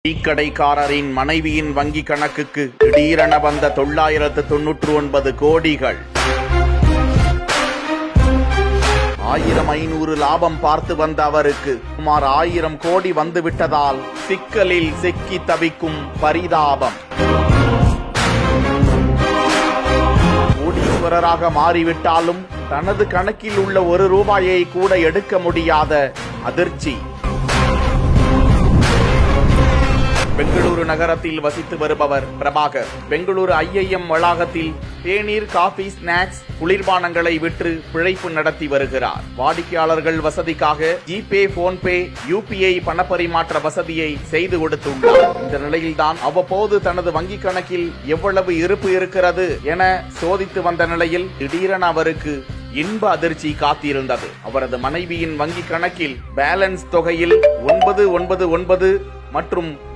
டீக்கடைக்காரரின் மனைவியின் வங்கி கணக்குக்கு திடீரென வந்த 999 கோடிகள். 1500 லாபம் பார்த்து வந்த அவருக்கு சுமார் 1000 கோடி வந்துவிட்டதால் சிக்கலில் சிக்கி தவிக்கும் பரிதாபம். கோடீஸ்வரராக மாறிவிட்டாலும் தனது கணக்கில் உள்ள 1 ரூபாயை கூட எடுக்க முடியாத அதிர்ச்சி. பெங்களூரு நகரத்தில் வசித்து வருபவர் பிரபாகர். பெங்களூரு IIM வளாகத்தில் தேநீர், காபி, ஸ்நாக்ஸ், குளிர்பானங்களை விற்று பிழைப்பு நடத்தி வருகிறார். வாடிக்கையாளர்கள் வசதிக்காக ஜிபே, போன்பே, UPI பணப்பரிமாற்ற வசதியை செய்து கொடுத்துள்ளார். இந்த நிலையில்தான் அவ்வப்போது தனது வங்கி கணக்கில் எவ்வளவு இருப்பு இருக்கிறது என சோதித்து வந்த நிலையில் திடீரென அவருக்கு இன்ப அதிர்ச்சி காத்திருந்தது. அவரது மனைவியின் வங்கி கணக்கில் பேலன்ஸ் தொகையில் 999 மற்றும்